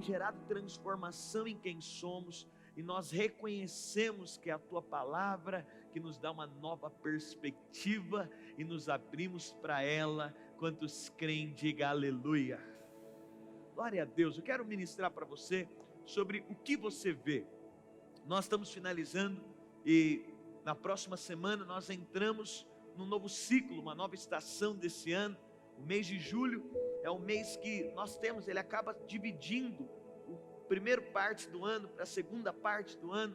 tem gerado transformação em quem somos, e nós reconhecemos que é a Tua palavra que nos dá uma nova perspectiva e nos abrimos para ela. Quantos creem, diga aleluia. Glória a Deus. Eu quero ministrar para você sobre o que você vê. Nós estamos finalizando e na próxima semana nós entramos num novo ciclo, uma nova estação desse ano. O mês de julho é o mês que nós temos, ele acaba dividindo a primeira parte do ano para a segunda parte do ano.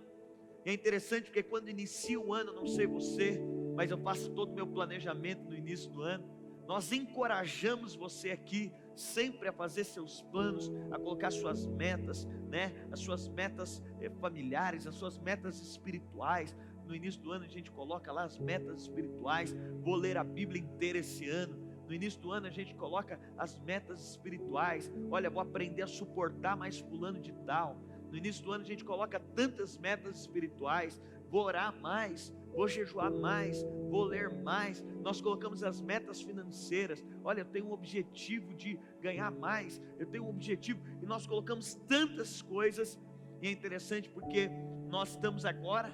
E é interessante porque quando inicia o ano, não sei você, mas eu faço todo o meu planejamento no início do ano. Nós encorajamos você aqui sempre a fazer seus planos, a colocar suas metas, né? As suas metas familiares, as suas metas espirituais. No início do ano a gente coloca lá as metas espirituais. Vou ler a Bíblia inteira esse ano. No início do ano a gente coloca as metas espirituais. Olha, vou aprender a suportar mais fulano de tal. No início do ano a gente coloca tantas metas espirituais. Vou orar mais, vou jejuar mais, vou ler mais. Nós colocamos as metas financeiras. Olha, eu tenho um objetivo de ganhar mais, eu tenho um objetivo, e nós colocamos tantas coisas. E é interessante porque nós estamos agora,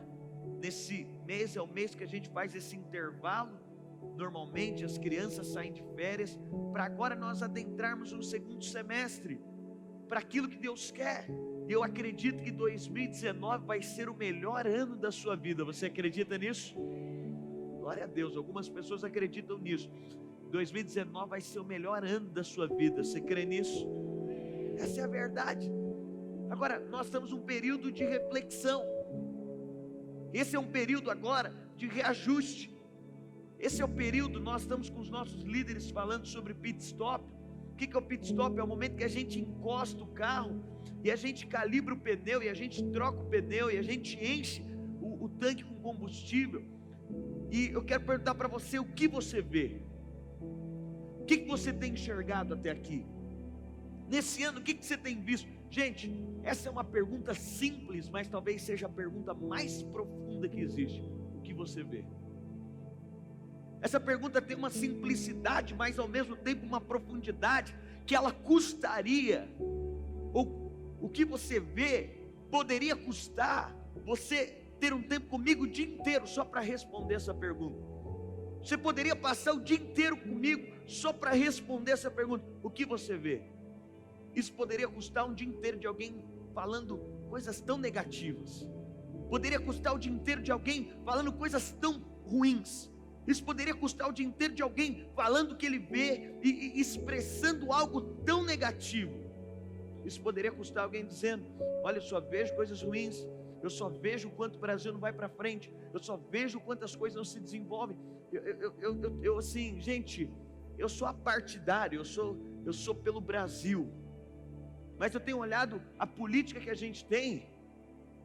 nesse mês, é o mês que a gente faz esse intervalo. Normalmente as crianças saem de férias, para agora nós adentrarmos no segundo semestre, para aquilo que Deus quer. Eu acredito que 2019 vai ser o melhor ano da sua vida. Você acredita nisso? Glória a Deus, algumas pessoas acreditam nisso. 2019 vai ser o melhor ano da sua vida. Você crê nisso? Essa é a verdade. Agora, nós estamos num período de reflexão. Esse é um período agora de reajuste. Esse é o período, nós estamos com os nossos líderes falando sobre pit stop. O que é o pit stop? É o momento que a gente encosta o carro e a gente calibra o pneu, e a gente troca o pneu, e a gente enche o tanque com combustível. E eu quero perguntar para você, o que você vê? O que você tem enxergado até aqui? Nesse ano, o que você tem visto? Gente, essa é uma pergunta simples, mas talvez seja a pergunta mais profunda que existe. O que você vê? Essa pergunta tem uma simplicidade, mas ao mesmo tempo uma profundidade, que ela custaria, ou o que você vê poderia custar você ter um tempo comigo o dia inteiro só para responder essa pergunta. Você poderia passar o dia inteiro comigo só para responder essa pergunta. O que você vê? Isso poderia custar um dia inteiro de alguém falando coisas tão negativas. Poderia custar o dia inteiro de alguém falando coisas tão ruins. Isso poderia custar o dia inteiro de alguém falando o que ele vê e expressando algo tão negativo. Isso poderia custar alguém dizendo: olha, eu só vejo coisas ruins, eu só vejo o quanto o Brasil não vai para frente, eu só vejo quantas coisas não se desenvolvem. Eu assim, gente, eu sou apartidário, eu sou pelo Brasil, mas eu tenho olhado a política que a gente tem.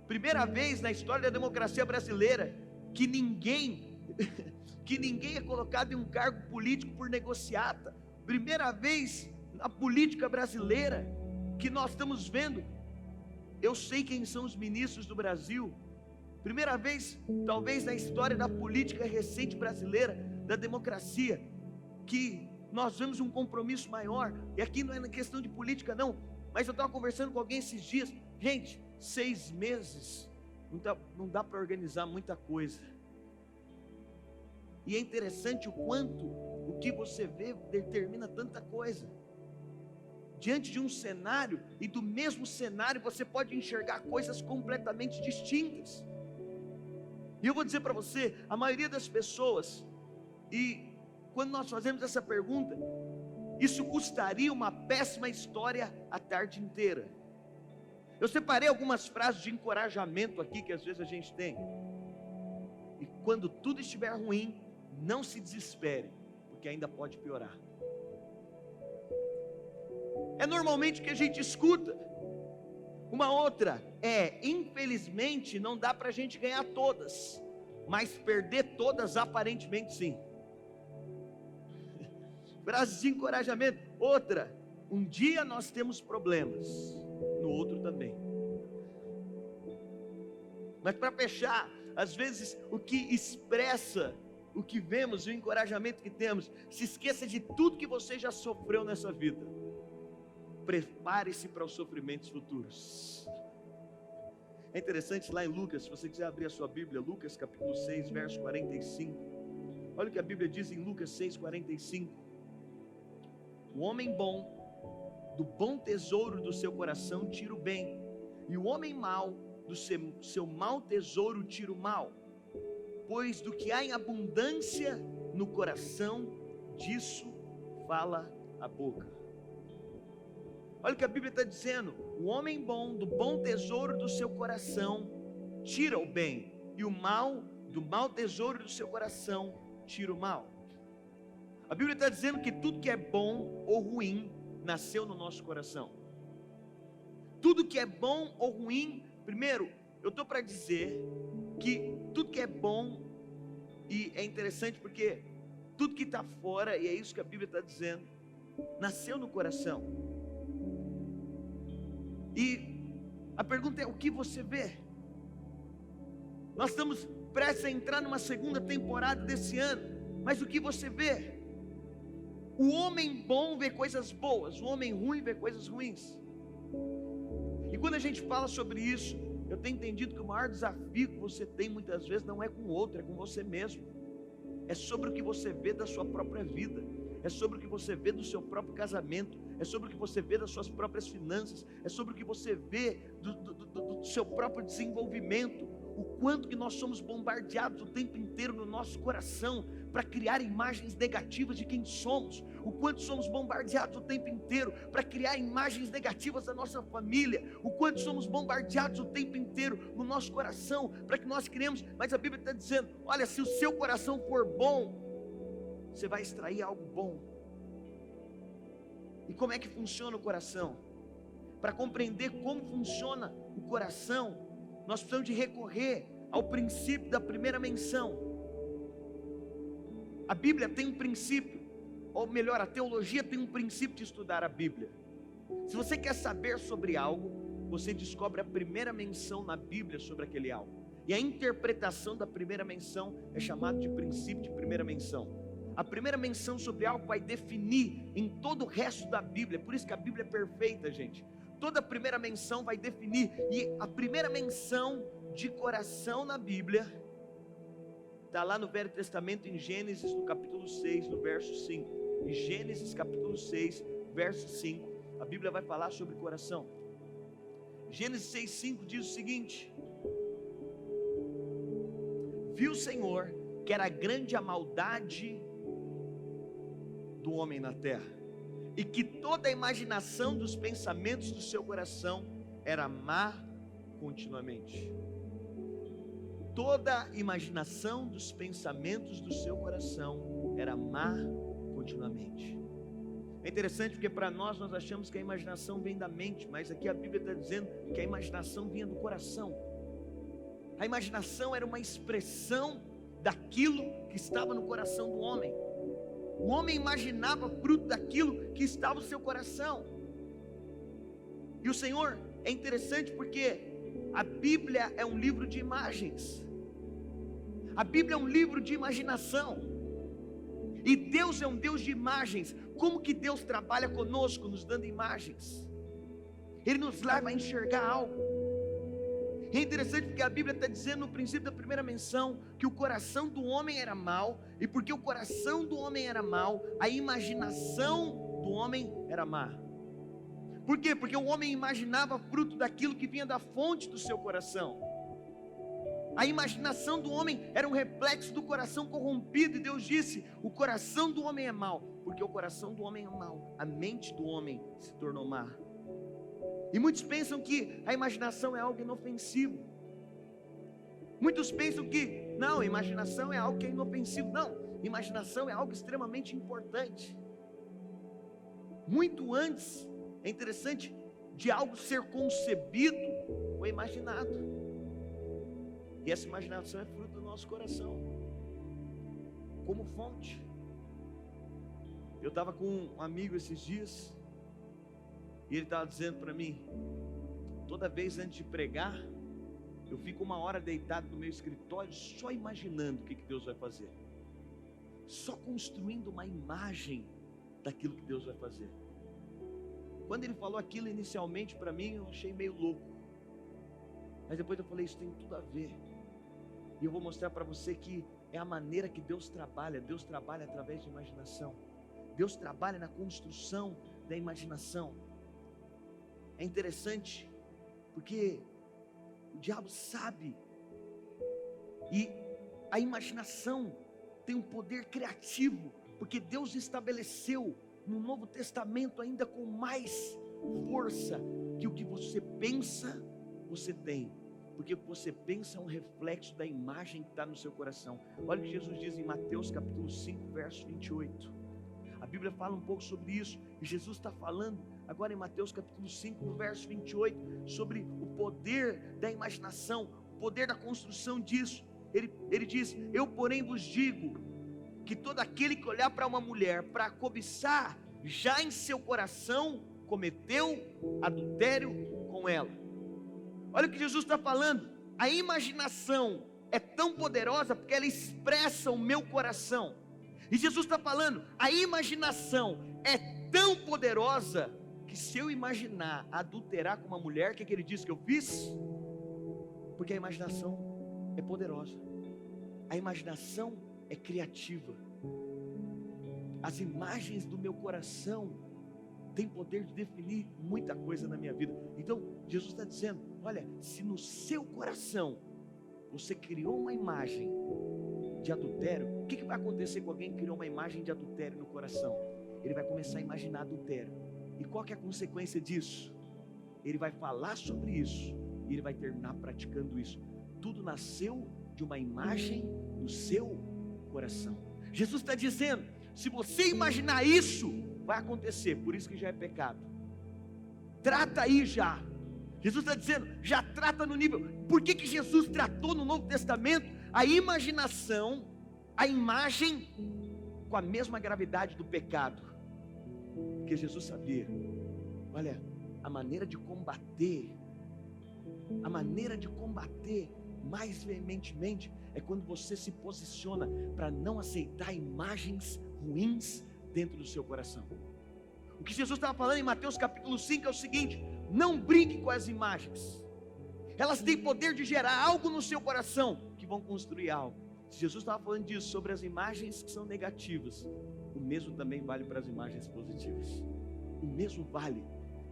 Primeira vez na história da democracia brasileira que ninguém é colocado em um cargo político por negociata. Primeira vez na política brasileira que nós estamos vendo. Eu sei quem são os ministros do Brasil. Primeira vez, talvez na história da política recente brasileira, da democracia, que nós vemos um compromisso maior. E aqui não é na questão de política não, mas eu estava conversando com alguém esses dias. Gente, 6 meses não dá para organizar muita coisa. E é interessante o quanto o que você vê determina tanta coisa. Diante de um cenário, e do mesmo cenário você pode enxergar coisas completamente distintas. E eu vou dizer para você, a maioria das pessoas, e quando nós fazemos essa pergunta, isso custaria uma péssima história a tarde inteira. Eu separei algumas frases de encorajamento aqui que às vezes a gente tem. E quando tudo estiver ruim, não se desespere, porque ainda pode piorar. É normalmente o que a gente escuta. Uma outra é: infelizmente não dá para a gente ganhar todas, mas perder todas aparentemente sim. Frases de encorajamento. Outra: um dia nós temos problemas, no outro também. Mas para fechar, às vezes o que expressa o que vemos, o encorajamento que temos: se esqueça de tudo que você já sofreu nessa vida. prepare-se para os sofrimentos futuros. É interessante lá em Lucas, se você quiser abrir a sua Bíblia, Lucas capítulo 6, verso 45. Olha o que a Bíblia diz em Lucas 6, 45. O homem bom, do bom tesouro do seu coração tira o bem, e o homem mau, do seu mau tesouro tira o mal. Pois do que há em abundância no coração, disso fala a boca. Olha o que a Bíblia está dizendo: o homem bom, do bom tesouro do seu coração, tira o bem, e o mal, do mau tesouro do seu coração, tira o mal. A Bíblia está dizendo que tudo que é bom ou ruim, nasceu no nosso coração. Tudo que é bom ou ruim, primeiro, eu estou para dizer que tudo que é bom, e é interessante porque tudo que está fora, e é isso que a Bíblia está dizendo, nasceu no coração. E a pergunta é: o que você vê? Nós estamos prestes a entrar numa segunda temporada desse ano, mas o que você vê? O homem bom vê coisas boas, o homem ruim vê coisas ruins. E quando a gente fala sobre isso, eu tenho entendido que o maior desafio que você tem muitas vezes não é com o outro, é com você mesmo. É sobre o que você vê da sua própria vida, é sobre o que você vê do seu próprio casamento, é sobre o que você vê das suas próprias finanças, é sobre o que você vê do seu próprio desenvolvimento. O quanto que nós somos bombardeados o tempo inteiro no nosso coração para criar imagens negativas de quem somos. O quanto somos bombardeados o tempo inteiro para criar imagens negativas da nossa família. O quanto somos bombardeados o tempo inteiro no nosso coração para que nós criemos. Mas a Bíblia está dizendo: olha, se o seu coração for bom, você vai extrair algo bom. E como é que funciona o coração? Para compreender como funciona o coração, nós precisamos de recorrer ao princípio da primeira menção. A Bíblia tem um princípio, ou melhor, a teologia tem um princípio de estudar a Bíblia. Se você quer saber sobre algo, você descobre a primeira menção na Bíblia sobre aquele algo. E a interpretação da primeira menção é chamada de princípio de primeira menção. A primeira menção sobre algo vai definir em todo o resto da Bíblia. Por isso que a Bíblia é perfeita, gente. Toda a primeira menção vai definir. E a primeira menção de coração na Bíblia está lá no Velho Testamento, em Gênesis, no capítulo 6, no verso 5. Em Gênesis capítulo 6, verso 5, a Bíblia vai falar sobre coração. Gênesis 6, 5 diz o seguinte: viu o Senhor que era grande a maldade do homem na terra, e que toda a imaginação dos pensamentos do seu coração era má continuamente. Toda a imaginação dos pensamentos do seu coração era má continuamente. É interessante porque para nós achamos que a imaginação vem da mente, mas aqui a Bíblia está dizendo que a imaginação vinha do coração. A imaginação era uma expressão daquilo que estava no coração do homem. O homem imaginava fruto daquilo que estava no seu coração. E o Senhor, é interessante porque a Bíblia é um livro de imagens. A Bíblia é um livro de imaginação. E Deus é um Deus de imagens. Como que Deus trabalha conosco, nos dando imagens? Ele nos leva a enxergar algo. É interessante porque a Bíblia está dizendo no princípio da primeira menção que o coração do homem era mau, e porque o coração do homem era mau, a imaginação do homem era má. Por quê? Porque o homem imaginava fruto daquilo que vinha da fonte do seu coração. A imaginação do homem era um reflexo do coração corrompido, e Deus disse: o coração do homem é mau, porque o coração do homem é mau, a mente do homem se tornou má. E muitos pensam que a imaginação é algo inofensivo. Muitos pensam que não, imaginação é algo que é inofensivo. Não, imaginação é algo extremamente importante. Muito antes, é interessante, de algo ser concebido ou imaginado. E essa imaginação é fruto do nosso coração, como fonte. Eu estava com um amigo esses dias, e ele estava dizendo para mim: toda vez antes de pregar, eu fico 1 hora deitado no meu escritório, só imaginando o que Deus vai fazer, só construindo uma imagem daquilo que Deus vai fazer. Quando ele falou aquilo inicialmente para mim, eu achei meio louco. Mas depois eu falei, isso tem tudo a ver. E eu vou mostrar para você que é a maneira que Deus trabalha. Deus trabalha através de imaginação. Deus trabalha na construção da imaginação. É interessante, porque o diabo sabe. E a imaginação tem um poder criativo, porque Deus estabeleceu no Novo Testamento ainda com mais força, que o que você pensa, você tem. Porque o que você pensa é um reflexo da imagem que está no seu coração. Olha o que Jesus diz em Mateus capítulo 5, verso 28. A Bíblia fala um pouco sobre isso, e Jesus está falando agora em Mateus capítulo 5, no verso 28, sobre o poder da imaginação, o poder da construção disso. Ele diz, eu porém vos digo, que todo aquele que olhar para uma mulher para cobiçar, já em seu coração cometeu adultério com ela. Olha o que Jesus está falando, a imaginação é tão poderosa, porque ela expressa o meu coração. E Jesus está falando, a imaginação é tão poderosa, que se eu imaginar adulterar com uma mulher, o que ele disse que eu fiz? Porque a imaginação é poderosa, a imaginação é criativa. As imagens do meu coração têm poder de definir muita coisa na minha vida. Então Jesus está dizendo, olha, se no seu coração você criou uma imagem de adultério, o que vai acontecer com alguém que criou uma imagem de adultério no coração? Ele vai começar a imaginar adultério. E qual que é a consequência disso? Ele vai falar sobre isso, e ele vai terminar praticando isso. Tudo nasceu de uma imagem no seu coração. Jesus está dizendo, se você imaginar isso, vai acontecer, por isso que já é pecado. Trata aí já. Jesus está dizendo, já trata no nível. Por que Jesus tratou no Novo Testamento a imaginação, a imagem, com a mesma gravidade do pecado? Porque Jesus sabia, olha, a maneira de combater mais veementemente é quando você se posiciona para não aceitar imagens ruins dentro do seu coração. O que Jesus estava falando em Mateus capítulo 5 é o seguinte: não brinque com as imagens, elas têm poder de gerar algo no seu coração, que vão construir algo. Se Jesus estava falando disso, sobre as imagens que são negativas, o mesmo também vale para as imagens positivas. O mesmo vale.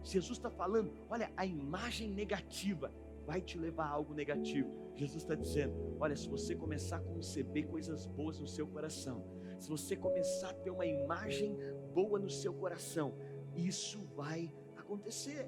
Jesus está falando, olha, a imagem negativa vai te levar a algo negativo. Jesus está dizendo, olha, se você começar a conceber coisas boas no seu coração, se você começar a ter uma imagem boa no seu coração, isso vai acontecer.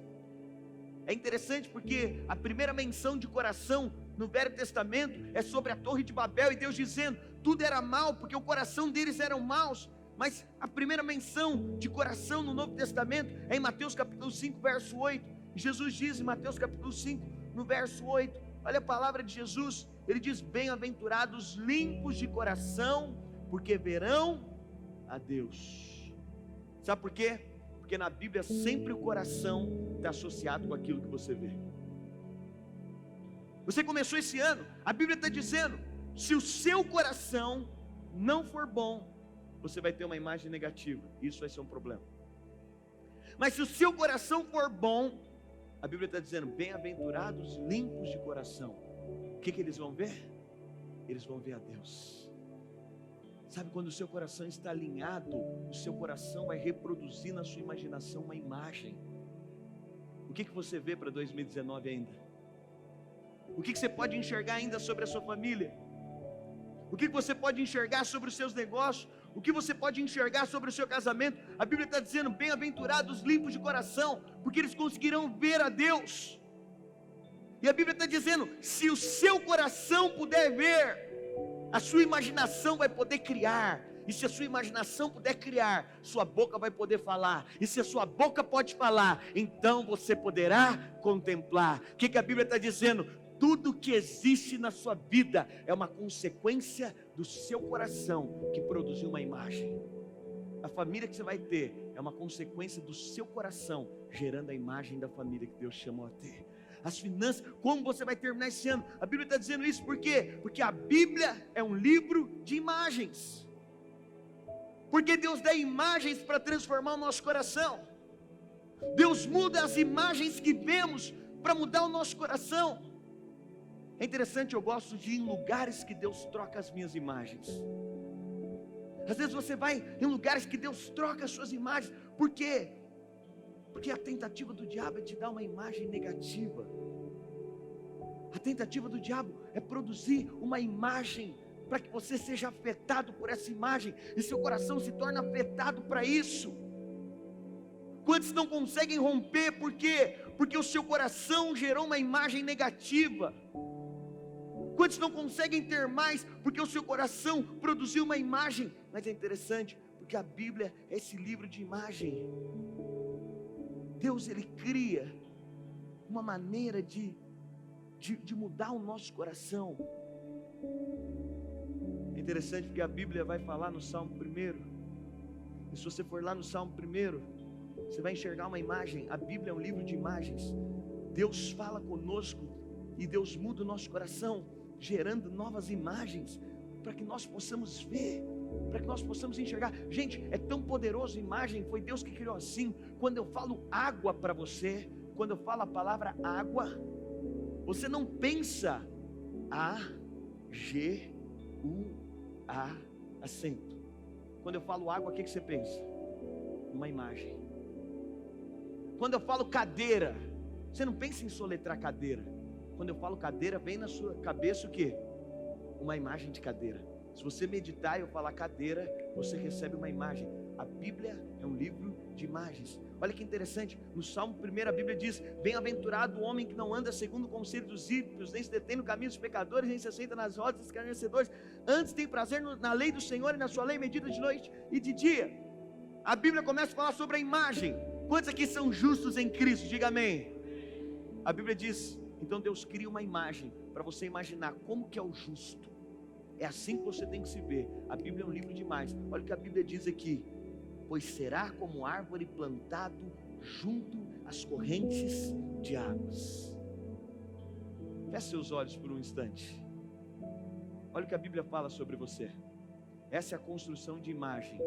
É interessante porque a primeira menção de coração no Velho Testamento é sobre a Torre de Babel, e Deus dizendo, tudo era mal, porque o coração deles eram maus. Mas a primeira menção de coração no Novo Testamento é em Mateus capítulo 5, verso 8. Jesus diz em Mateus capítulo 5, no verso 8, olha a palavra de Jesus, ele diz, bem-aventurados limpos de coração, porque verão a Deus. Sabe por quê? Porque na Bíblia sempre o coração está associado com aquilo que você vê. Você começou esse ano, a Bíblia está dizendo, se o seu coração não for bom, você vai ter uma imagem negativa, isso vai ser um problema. Mas se o seu coração for bom, a Bíblia está dizendo, bem-aventurados limpos de coração. O que eles vão ver? Eles vão ver a Deus. Sabe, quando o seu coração está alinhado, o seu coração vai reproduzir na sua imaginação uma imagem. O que você vê para 2019 ainda? O que você pode enxergar ainda sobre a sua família? O que você pode enxergar sobre os seus negócios? O que você pode enxergar sobre o seu casamento? A Bíblia está dizendo, bem-aventurados limpos de coração, porque eles conseguirão ver a Deus. E a Bíblia está dizendo, se o seu coração puder ver, a sua imaginação vai poder criar. E se a sua imaginação puder criar, sua boca vai poder falar. E se a sua boca pode falar, então você poderá contemplar. O que a Bíblia está dizendo? Tudo que existe na sua vida é uma consequência do seu coração que produziu uma imagem. A família que você vai ter é uma consequência do seu coração, gerando a imagem da família que Deus chamou a ter. As finanças, como você vai terminar esse ano? A Bíblia está dizendo isso por quê? Porque a Bíblia é um livro de imagens. Porque Deus dá imagens para transformar o nosso coração. Deus muda as imagens que vemos para mudar o nosso coração. É interessante, eu gosto de ir em lugares que Deus troca as minhas imagens. Às vezes você vai em lugares que Deus troca as suas imagens. Por quê? Porque a tentativa do diabo é te dar uma imagem negativa. A tentativa do diabo é produzir uma imagem para que você seja afetado por essa imagem, e seu coração se torna afetado para isso. Quantos não conseguem romper? Por quê? Porque o seu coração gerou uma imagem negativa. Quantos não conseguem ter mais? Porque o seu coração produziu uma imagem. Mas é interessante, porque a Bíblia é esse livro de imagem. Deus, Ele cria uma maneira de mudar o nosso coração. É interessante porque a Bíblia vai falar no Salmo 1. E se você for lá no Salmo 1, você vai enxergar uma imagem. A Bíblia é um livro de imagens. Deus fala conosco e Deus muda o nosso coração, gerando novas imagens, para que nós possamos ver, para que nós possamos enxergar. Gente, é tão poderoso a imagem, foi Deus que criou assim. Quando eu falo água para você, quando eu falo a palavra água, você não pensa A-G-U-A, acento. Quando eu falo água, o que você pensa? Uma imagem. Quando eu falo cadeira, você não pensa em soletrar cadeira. Quando eu falo cadeira, vem na sua cabeça o quê? Uma imagem de cadeira. Se você meditar e eu falar cadeira, você recebe uma imagem. A Bíblia é um livro de imagens. Olha que interessante, no Salmo 1 a Bíblia diz: bem-aventurado o homem que não anda segundo o conselho dos ímpios, nem se detém no caminho dos pecadores, nem se assenta nas rodas dos escarnecedores, antes tem prazer na lei do Senhor, e na sua lei medita de noite e de dia. A Bíblia começa a falar sobre a imagem. Quantos aqui são justos em Cristo? Diga amém. A Bíblia diz, então Deus cria uma imagem para você imaginar como que é o justo. É assim que você tem que se ver. A Bíblia é um livro de imagens. Olha o que a Bíblia diz aqui: pois será como árvore plantado junto às correntes de águas. Feche seus olhos por um instante. Olha o que a Bíblia fala sobre você. Essa é a construção de imagem.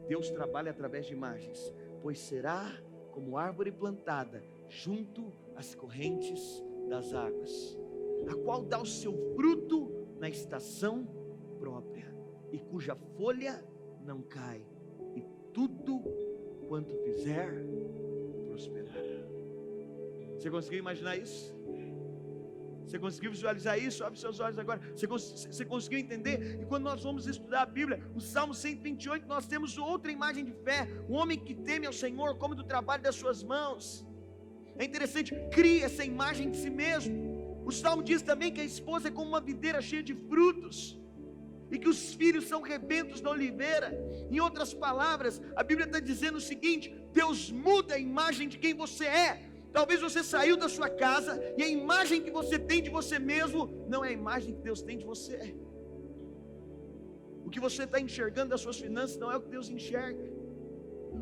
Deus trabalha através de imagens. Pois será como árvore plantada junto às correntes das águas, a qual dá o seu fruto na estação própria, e cuja folha não cai, e tudo quanto fizer prosperará. Você conseguiu imaginar isso? Você conseguiu visualizar isso? Abre seus olhos agora. Você conseguiu entender? E quando nós vamos estudar a Bíblia, o Salmo 128, nós temos outra imagem de fé. O homem que teme ao Senhor come do trabalho das suas mãos. É interessante, cria essa imagem de si mesmo. O Salmo diz também que a esposa é como uma videira cheia de frutos, e que os filhos são rebentos da oliveira. Em outras palavras, a Bíblia está dizendo o seguinte: Deus muda a imagem de quem você é. Talvez você saiu da sua casa e a imagem que você tem de você mesmo não é a imagem que Deus tem de você. O que você está enxergando das suas finanças não é o que Deus enxerga.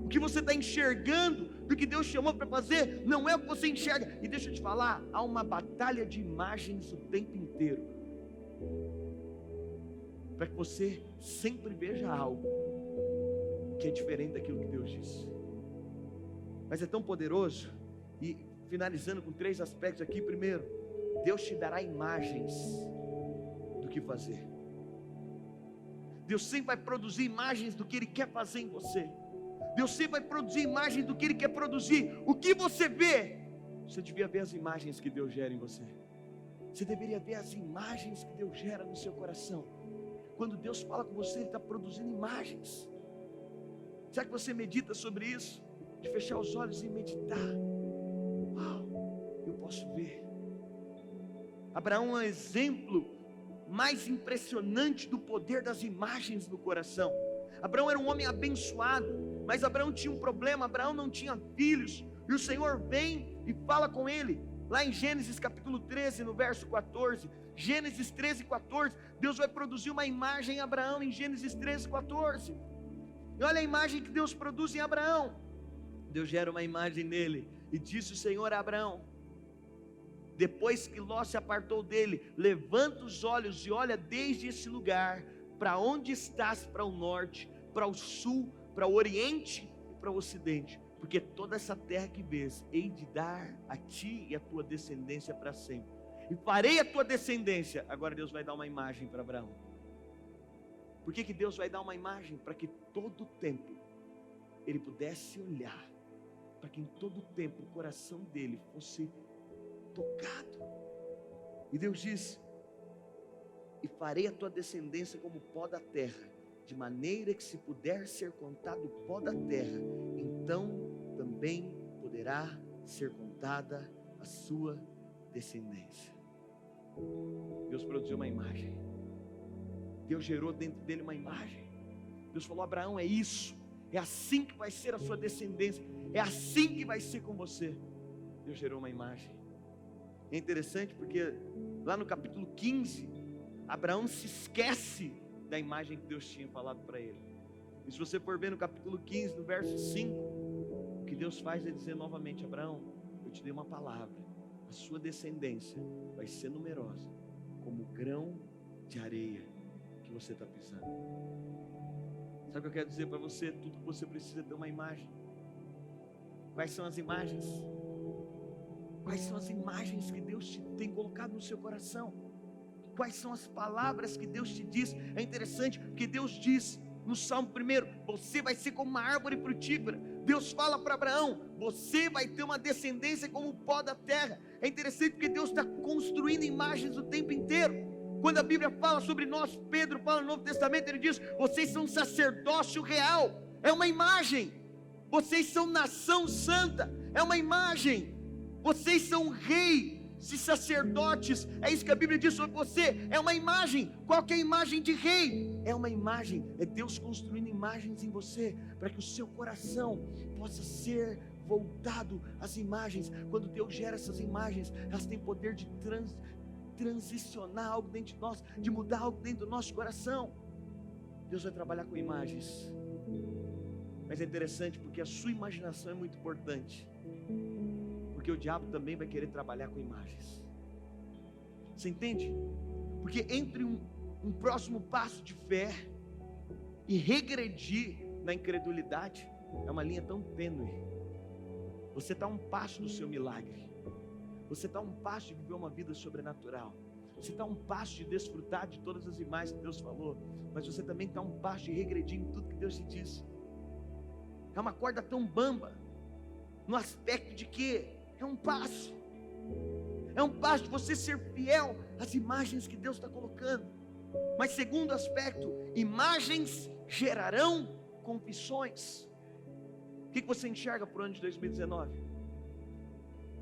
O que você está enxergando do que Deus chamou para fazer não é o que você enxerga. E deixa eu te falar, há uma batalha de imagens o tempo inteiro, para que você sempre veja algo que é diferente daquilo que Deus disse. Mas é tão poderoso. E finalizando com 3 aspectos aqui. Primeiro, Deus te dará imagens do que fazer. Deus sempre vai produzir imagens do que Ele quer fazer em você. Deus sempre vai produzir imagens do que Ele quer produzir. O que você vê, você devia ver as imagens que Deus gera em você. Você deveria ver as imagens que Deus gera no seu coração. Quando Deus fala com você, Ele está produzindo imagens. Será que você medita sobre isso? De fechar os olhos e meditar. Uau, eu posso ver. Abraão é um exemplo mais impressionante do poder das imagens no coração. Abraão era um homem abençoado, mas Abraão tinha um problema. Abraão não tinha filhos, e o Senhor vem e fala com ele, lá em Gênesis capítulo 13, no verso 14, Gênesis 13, 14, Deus vai produzir uma imagem em Abraão, em Gênesis 13, 14, e olha a imagem que Deus produz em Abraão. Deus gera uma imagem nele, e disse o Senhor a Abraão, depois que Ló se apartou dele: levanta os olhos e olha desde esse lugar, para onde estás, para o norte, para o sul, para o oriente e para o ocidente, porque toda essa terra que vês, hei de dar a ti e a tua descendência para sempre, e farei a tua descendência. Agora Deus vai dar uma imagem para Abraão. Por que Deus vai dar uma imagem? Para que todo o tempo ele pudesse olhar, para que em todo o tempo o coração dele fosse tocado. E Deus diz: e farei a tua descendência como o pó da terra, de maneira que se puder ser contado o pó da terra, então também poderá ser contada a sua descendência. Deus produziu uma imagem. Deus gerou dentro dele uma imagem. Deus falou: Abraão, é isso, é assim que vai ser a sua descendência, é assim que vai ser com você. Deus gerou uma imagem. É interessante porque lá no capítulo 15, Abraão se esquece da imagem que Deus tinha falado para ele. E se você for ver no capítulo 15, no verso 5, o que Deus faz é dizer novamente: Abraão, eu te dei uma palavra, a sua descendência vai ser numerosa, como o grão de areia que você está pisando. Sabe o que eu quero dizer para você? Tudo que você precisa é ter uma imagem. Quais são as imagens? Quais são as imagens que Deus tem colocado no seu coração? Quais são as palavras que Deus te diz? É interessante porque Deus diz no Salmo 1: você vai ser como uma árvore frutífera. Deus fala para Abraão: você vai ter uma descendência como o pó da terra. É interessante porque Deus está construindo imagens o tempo inteiro. Quando a Bíblia fala sobre nós, Pedro fala no Novo Testamento, ele diz: vocês são sacerdócio real. É uma imagem. Vocês são nação santa. É uma imagem. Vocês são rei e sacerdotes. É isso que a Bíblia diz sobre você. É uma imagem. Qual que é a imagem de rei? É uma imagem. É Deus construindo imagens em você, para que o seu coração possa ser voltado às imagens. Quando Deus gera essas imagens, elas têm poder de transicionar algo dentro de nós, de mudar algo dentro do nosso coração. Deus vai trabalhar com imagens. Mas é interessante porque a sua imaginação é muito importante, porque o diabo também vai querer trabalhar com imagens. Você entende? Porque entre um próximo passo de fé e regredir na incredulidade, é uma linha tão tênue. Você está a um passo do seu milagre. Você está a um passo de viver uma vida sobrenatural. Você está a um passo de desfrutar de todas as imagens que Deus falou. Mas você também está a um passo de regredir em tudo que Deus te disse. É uma corda tão bamba, no aspecto de que é um passo. É um passo de você ser fiel às imagens que Deus está colocando. Mas segundo aspecto, imagens gerarão confissões. O que você enxerga para o ano de 2019?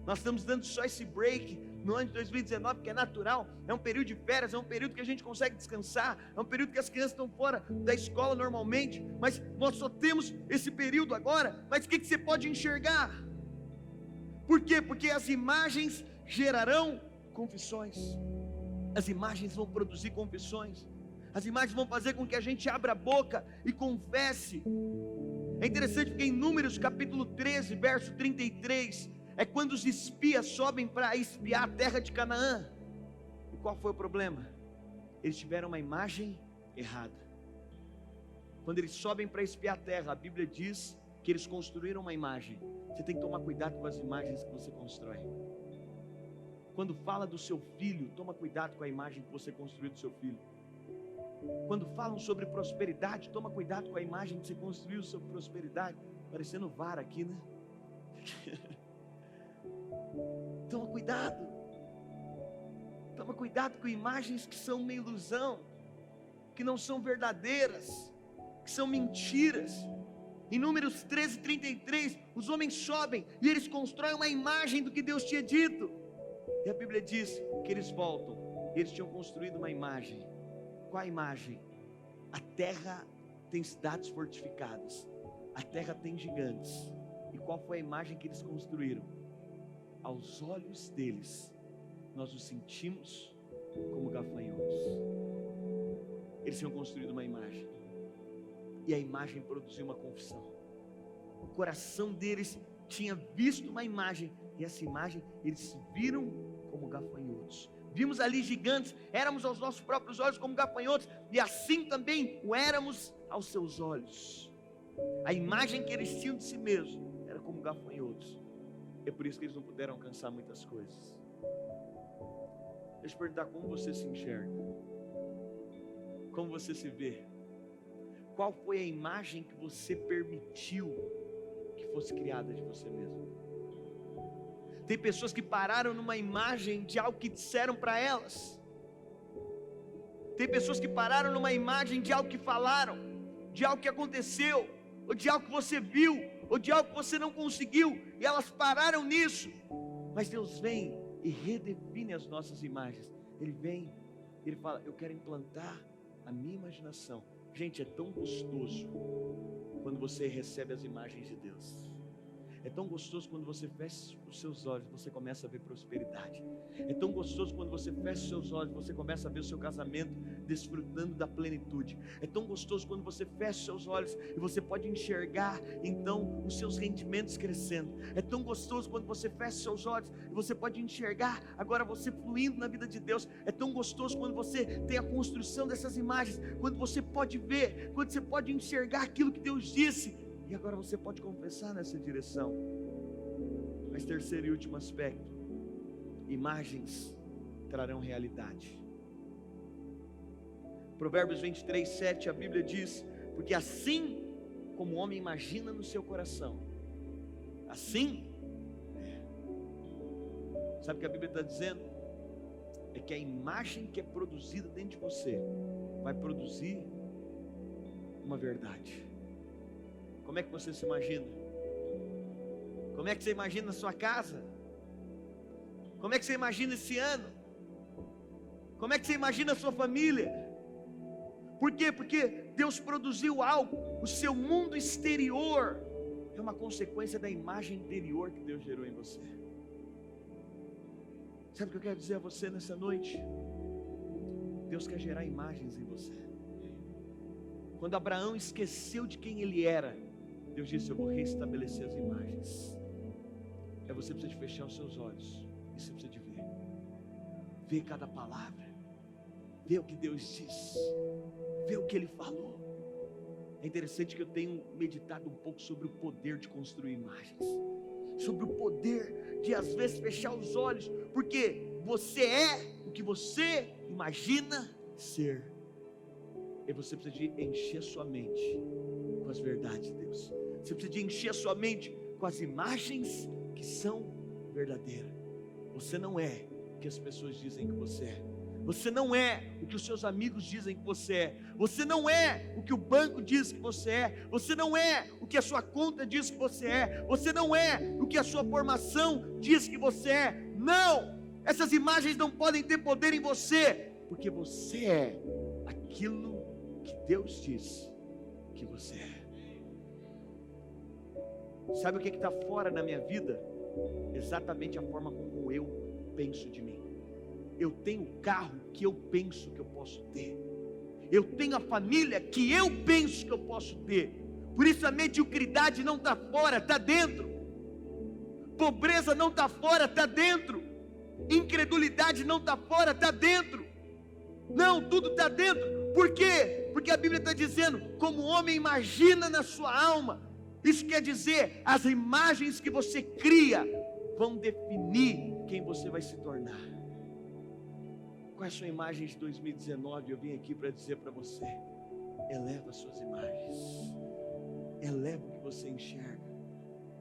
Nós estamos dando só esse break no ano de 2019, que é natural. É um período de férias, é um período que a gente consegue descansar, é um período que as crianças estão fora da escola normalmente, mas nós só temos esse período agora. Mas o que você pode enxergar? Por quê? Porque as imagens gerarão confissões. As imagens vão produzir confissões. As imagens vão fazer com que a gente abra a boca e confesse. É interessante porque em Números capítulo 13, verso 33, é quando os espias sobem para espiar a terra de Canaã. E qual foi o problema? Eles tiveram uma imagem errada. Quando eles sobem para espiar a terra, a Bíblia diz que eles construíram uma imagem. Você tem que tomar cuidado com as imagens que você constrói. Quando fala do seu filho, toma cuidado com a imagem que você construiu do seu filho. Quando falam sobre prosperidade, toma cuidado com a imagem que você construiu sobre prosperidade. Parecendo VAR aqui, né? Toma cuidado. Toma cuidado com imagens que são uma ilusão, que não são verdadeiras, que são mentiras. Em Números 13, 33, os homens sobem e eles constroem uma imagem do que Deus tinha dito. E a Bíblia diz que eles voltam. Eles tinham construído uma imagem. Qual a imagem? A terra tem cidades fortificadas, a terra tem gigantes. E qual foi a imagem que eles construíram? Aos olhos deles, nós os sentimos como gafanhotos. Eles tinham construído uma imagem, e a imagem produziu uma confissão. O coração deles tinha visto uma imagem, e essa imagem eles se viram como gafanhotos. Vimos ali gigantes, éramos aos nossos próprios olhos como gafanhotos, e assim também o éramos aos seus olhos. A imagem que eles tinham de si mesmos era como gafanhotos. É por isso que eles não puderam alcançar muitas coisas. Deixa eu perguntar, como você se enxerga? Como você se vê? Qual foi a imagem que você permitiu que fosse criada de você mesmo? Tem pessoas que pararam numa imagem de algo que disseram para elas. Tem pessoas que pararam numa imagem de algo que falaram, de algo que aconteceu, ou de algo que você viu, ou de algo que você não conseguiu, e elas pararam nisso. Mas Deus vem e redefine as nossas imagens. Ele vem, Ele fala: eu quero implantar a minha imaginação. Gente, é tão gostoso quando você recebe as imagens de Deus. É tão gostoso quando você fecha os seus olhos, você começa a ver prosperidade. É tão gostoso quando você fecha os seus olhos, você começa a ver o seu casamento desfrutando da plenitude. É tão gostoso quando você fecha os seus olhos e você pode enxergar então os seus rendimentos crescendo. É tão gostoso quando você fecha os seus olhos e você pode enxergar agora você fluindo na vida de Deus. É tão gostoso quando você tem a construção dessas imagens, quando você pode ver, quando você pode enxergar aquilo que Deus disse. E agora você pode confessar nessa direção. Mas terceiro e último aspecto: imagens trarão realidade. Provérbios 23, 7, a Bíblia diz: porque assim como o homem imagina no seu coração, assim é. Sabe o que a Bíblia está dizendo? É que a imagem que é produzida dentro de você vai produzir uma verdade. Como é que você se imagina? Como é que você imagina a sua casa? Como é que você imagina esse ano? Como é que você imagina a sua família? Por quê? Porque Deus produziu algo. O seu mundo exterior é uma consequência da imagem interior que Deus gerou em você. Sabe o que eu quero dizer a você nessa noite? Deus quer gerar imagens em você. Quando Abraão esqueceu de quem ele era, Deus disse: eu vou restabelecer as imagens. Você precisa de fechar os seus olhos, e você precisa de ver cada palavra, ver o que Deus disse, ver o que Ele falou. É interessante que eu tenho meditado um pouco sobre o poder de construir imagens, sobre o poder de às vezes fechar os olhos, porque você é o que você imagina ser. E você precisa de encher sua mente com as verdades de Deus. Você precisa de encher sua mente com as imagens que são verdadeiras. Você não é o que as pessoas dizem que você é. Você não é o que os seus amigos dizem que você é. Você não é o que o banco diz que você é. Você não é o que a sua conta diz que você é. Você não é o que a sua formação diz que você é. Não! Essas imagens não podem ter poder em você, porque você é aquilo que Deus diz que você é. Sabe o que está fora na minha vida? Exatamente a forma como eu penso de mim. Eu tenho o carro que eu penso que eu posso ter. Eu tenho a família que eu penso que eu posso ter. Por isso a mediocridade não está fora, está dentro. Pobreza não está fora, está dentro. Incredulidade não está fora, está dentro. Não, tudo está dentro. Por quê? Porque a Bíblia está dizendo: como o homem imagina na sua alma. Isso quer dizer, as imagens que você cria vão definir quem você vai se tornar. Qual é a sua imagem de 2019? Eu vim aqui para dizer para você: eleva as suas imagens, eleva o que você enxerga.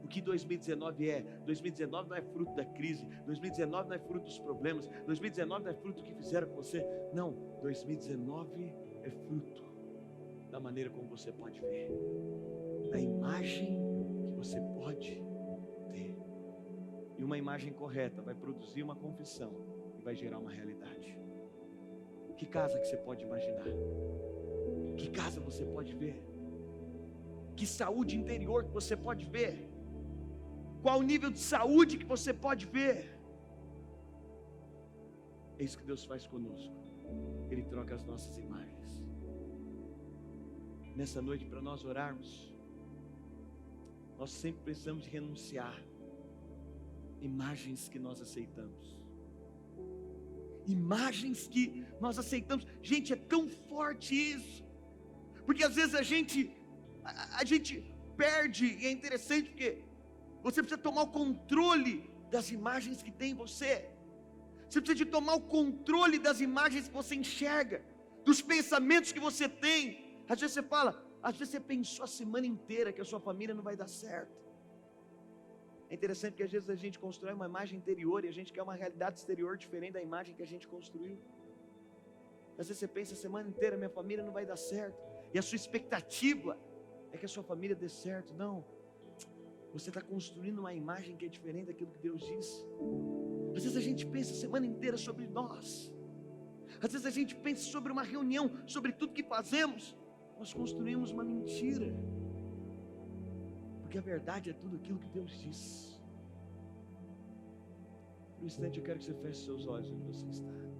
O que 2019 é? 2019 não é fruto da crise, 2019 não é fruto dos problemas, 2019 não é fruto do que fizeram com você. Não, 2019 é fruto da maneira como você pode ver, da imagem que você pode ter. E uma imagem correta vai produzir uma confissão e vai gerar uma realidade. Que casa que você pode imaginar? Que casa você pode ver? Que saúde interior que você pode ver? Qual o nível de saúde que você pode ver? É isso que Deus faz conosco. Ele troca as nossas imagens. Nessa noite, para nós orarmos, nós sempre precisamos de renunciar imagens que nós aceitamos. Imagens que nós aceitamos. Gente, é tão forte isso. Porque às vezes a gente perde. E é interessante porque Você precisa tomar o controle das imagens que tem em você. Você precisa de tomar o controle das imagens que você enxerga, dos pensamentos que você tem. Às vezes você fala, às vezes você pensou a semana inteira que a sua família não vai dar certo. É interessante que às vezes a gente constrói uma imagem interior e a gente quer uma realidade exterior diferente da imagem que a gente construiu. Às vezes você pensa a semana inteira, minha família não vai dar certo, e a sua expectativa é que a sua família dê certo. Não, você está construindo uma imagem que é diferente daquilo que Deus disse. Às vezes a gente pensa a semana inteira sobre nós, às vezes a gente pensa sobre uma reunião, sobre tudo que fazemos, nós construímos uma mentira, porque a verdade é tudo aquilo que Deus diz. Por um instante eu quero que você feche seus olhos onde você está.